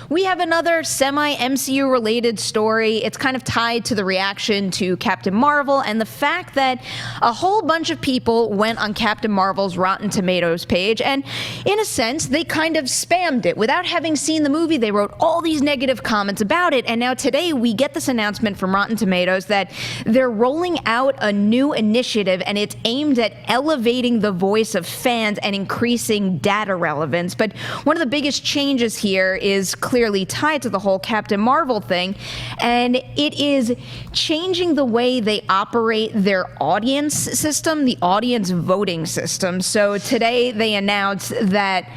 we have another semi-MCU related story. It's kind of tied to the reaction to Captain Marvel and the fact that a whole bunch of people went on Captain Marvel's Rotten Tomatoes page, and in a sense, they kind of spammed it. Without having seen the movie, they wrote all these negative comments about it, and now today we get this announcement from Rotten Tomatoes that they're rolling out a new initiative, and it's aimed at elevating the voice of fans and increasing data relevance. But one of the biggest changes here is clearly tied to the whole Captain Marvel thing, and it is changing the way they operate their audience system, the audience voting system. So today they announced that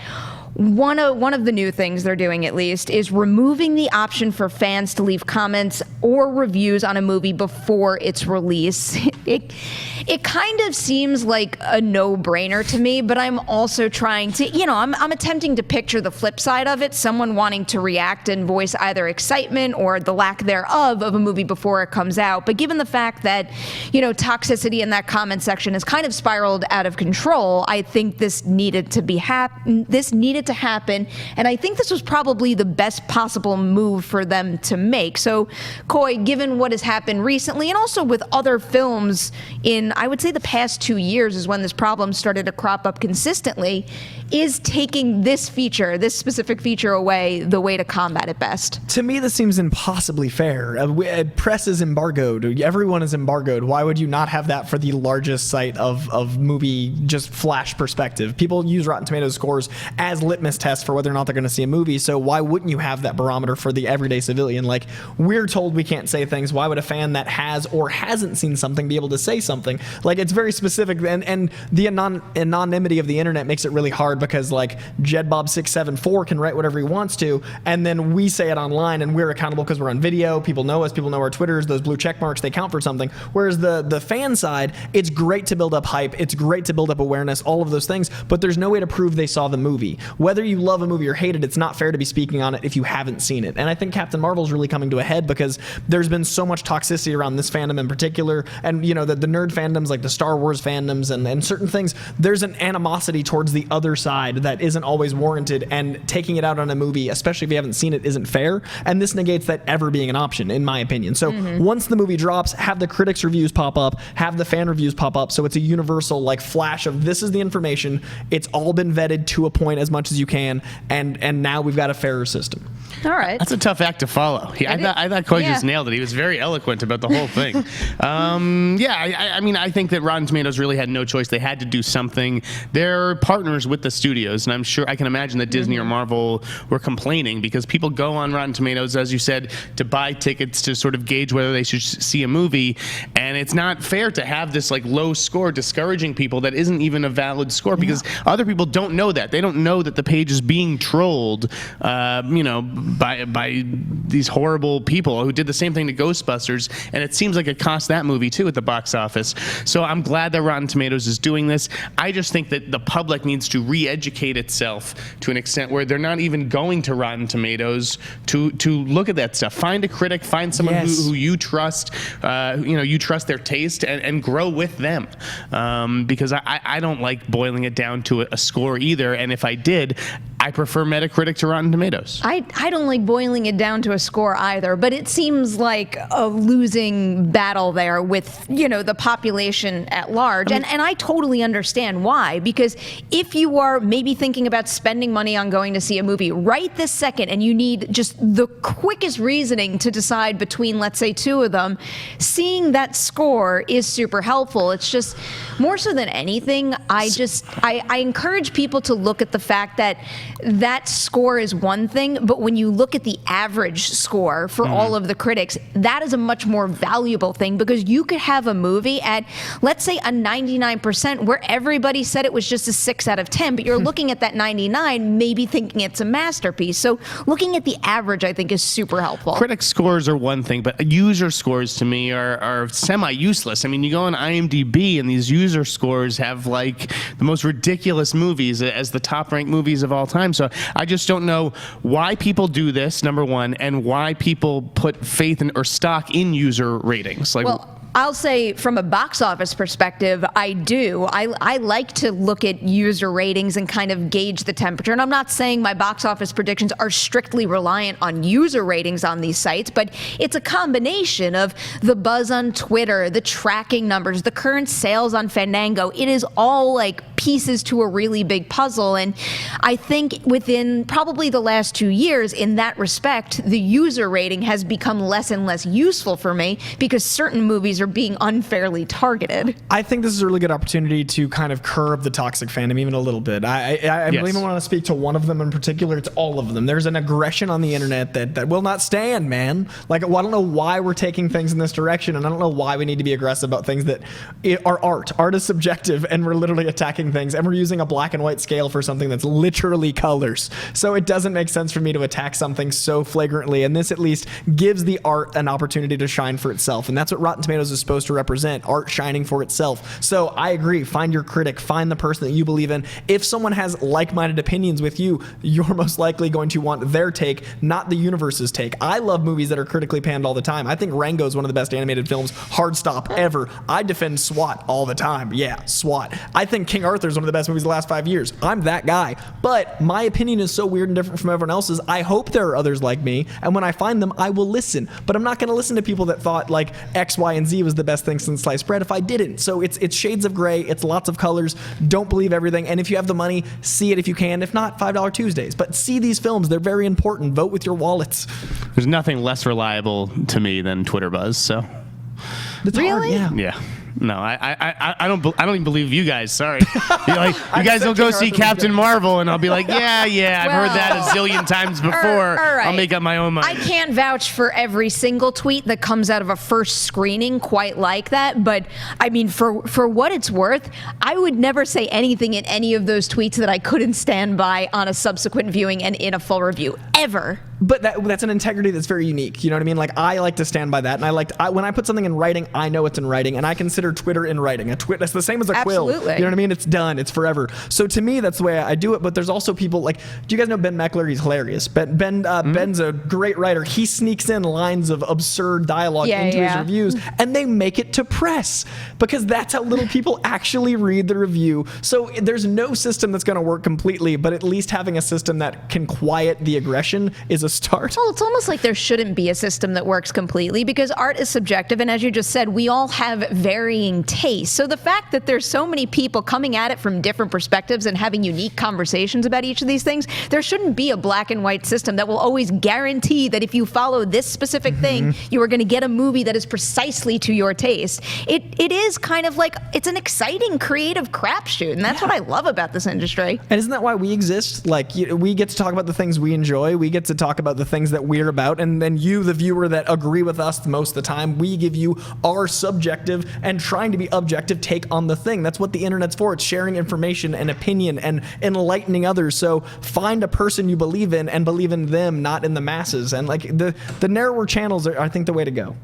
one of the new things they're doing, at least, is removing the option for fans to leave comments or reviews on a movie before its release. It kind of seems like a no-brainer to me, but I'm also trying to, I'm attempting to picture the flip side of it, someone wanting to react and voice either excitement or the lack thereof of a movie before it comes out. But given the fact that, toxicity in that comment section has kind of spiraled out of control, I think this needed to happen, and I think this was probably the best possible move for them to make. So, Coy, given what has happened recently, and also with other films in, I would say, the past 2 years is when this problem started to crop up consistently, is taking this specific feature away the way to combat it best? To me, this seems impossibly fair. Press is embargoed. Everyone is embargoed. Why would you not have that for the largest site of movie just flash perspective? People use Rotten Tomatoes scores as litmus tests for whether or not they're going to see a movie, so why wouldn't you have that barometer for the everyday civilian? Like, we're told we can't say things. Why would a fan that has or hasn't seen something be able to say something? Like, it's very specific, and the anonymity of the internet makes it really hard, because like Jedbob674 can write whatever he wants to, and then we say it online and we're accountable because we're on video. People know us, people know our Twitters, those blue check marks, they count for something. Whereas the fan side, it's great to build up hype, it's great to build up awareness, all of those things, but there's no way to prove they saw the movie. Whether you love a movie or hate it, it's not fair to be speaking on it if you haven't seen it. And I think Captain Marvel's really coming to a head because there's been so much toxicity around this fandom in particular, and the nerd fandoms, like the Star Wars fandoms and certain things, there's an animosity towards the other side that isn't always warranted, and taking it out on a movie, especially if you haven't seen it, isn't fair, and this negates that ever being an option, in my opinion. So once the movie drops, have the critics reviews pop up, have the fan reviews pop up, so it's a universal like flash of this is the information, it's all been vetted to a point as much as you can, and now we've got a fairer system. All right. That's a tough act to follow. I thought Coy just nailed it. He was very eloquent about the whole thing. I think that Rotten Tomatoes really had no choice. They had to do something. They're partners with the studios, and I can imagine that Disney or Marvel were complaining because people go on Rotten Tomatoes, as you said, to buy tickets to sort of gauge whether they should see a movie, and it's not fair to have this like low score discouraging people that isn't even a valid score, because other people don't know that. They don't know that the page is being trolled, by these horrible people who did the same thing to Ghostbusters, and it seems like it cost that movie too at the box office. So I'm glad that Rotten Tomatoes is doing this. I just think that the public needs to re-educate itself to an extent where they're not even going to Rotten Tomatoes to look at that stuff. Find a critic, find someone who you trust, you trust their taste, and grow with them. Because I don't like boiling it down to a score either, and if I did, I prefer Metacritic to Rotten Tomatoes. I don't like boiling it down to a score either, but it seems like a losing battle there with, the population at large. And I totally understand why, because if you are maybe thinking about spending money on going to see a movie right this second, and you need just the quickest reasoning to decide between, let's say, two of them, seeing that score is super helpful. It's just more so than anything, I encourage people to look at the fact that that score is one thing, but when you look at the average score for all of the critics, that is a much more valuable thing, because you could have a movie at, let's say, a 99% where everybody said it was just a 6 out of 10, but you're looking at that 99 maybe thinking it's a masterpiece. So looking at the average, I think, is super helpful. Critic scores are one thing, but user scores to me are semi-useless. I mean, you go on IMDb and these user scores have like the most ridiculous movies as the top-ranked movies of all time. So I just don't know why people do this, number one, and why people put faith in or stock in user ratings. Like, well, I'll say from a box office perspective, I do. I like to look at user ratings and kind of gauge the temperature. And I'm not saying my box office predictions are strictly reliant on user ratings on these sites, but it's a combination of the buzz on Twitter, the tracking numbers, the current sales on Fandango. It is all like pieces to a really big puzzle. And I think within probably the last 2 years, in that respect, the user rating has become less and less useful for me because certain movies are being unfairly targeted. I think this is a really good opportunity to kind of curb the toxic fandom even a little bit. I Yes. even want to speak to one of them in particular. It's all of them. There's an aggression on the internet that will not stand, man. Like, well, I don't know why we're taking things in this direction, and I don't know why we need to be aggressive about things that are art. Art is subjective, and we're literally attacking things, and we're using a black and white scale for something that's literally colors. So it doesn't make sense for me to attack something so flagrantly, and this at least gives the art an opportunity to shine for itself, and that's what Rotten Tomatoes is supposed to represent, art shining for itself. So I agree, find your critic, find the person that you believe in. If someone has like-minded opinions with you, you're most likely going to want their take, not the universe's take. I love movies that are critically panned all the time. I think Rango is one of the best animated films, hard stop, ever. I defend SWAT all the time. Yeah, SWAT. I think King Arthur is one of the best movies of the last 5 years. I'm that guy. But my opinion is so weird and different from everyone else's. I hope there are others like me, and when I find them, I will listen. But I'm not going to listen to people that thought like X, Y, and Z was the best thing since sliced bread if I didn't. So it's shades of gray. It's lots of colors. Don't believe everything. And if you have the money, see it if you can. If not, $5 Tuesdays. But see these films. They're very important. Vote with your wallets. There's nothing less reliable to me than Twitter buzz. So. It's hard, Really? Yeah. No, I don't even believe you guys. Sorry, You're like, you guys will go see Captain Marvel, and I'll be like, yeah, I've heard that a zillion times before. all right. I'll make up my own mind. I can't vouch for every single tweet that comes out of a first screening quite like that, but I mean, for what it's worth, I would never say anything in any of those tweets that I couldn't stand by on a subsequent viewing and in a full review, ever. But that's an integrity that's very unique. You know what I mean? Like, I like to stand by that, and when I put something in writing, I know it's in writing, and I consider Twitter in writing. That's the same as a quill. Absolutely. You know what I mean? It's done. It's forever. So to me, that's the way I do it. But there's also people like, do you guys know Ben Meckler? He's hilarious. Ben's a great writer. He sneaks in lines of absurd dialogue into his reviews, and they make it to press because that's how little people actually read the review. So there's no system that's going to work completely, but at least having a system that can quiet the aggression is a start. Well, it's almost like there shouldn't be a system that works completely because art is subjective, and as you just said, we all have varying tastes. So the fact that there's so many people coming at it from different perspectives and having unique conversations about each of these things, there shouldn't be a black and white system that will always guarantee that if you follow this specific thing, you are going to get a movie that is precisely to your taste. It is kind of like, it's an exciting creative crapshoot, and that's what I love about this industry. And isn't that why we exist? Like, we get to talk about the things we enjoy. We get to talk about the things that we're about. And then you, the viewer that agree with us most of the time, we give you our subjective and trying to be objective take on the thing. That's what the internet's for. It's sharing information and opinion and enlightening others. So find a person you believe in and believe in them, not in the masses. And like the narrower channels are, I think, the way to go.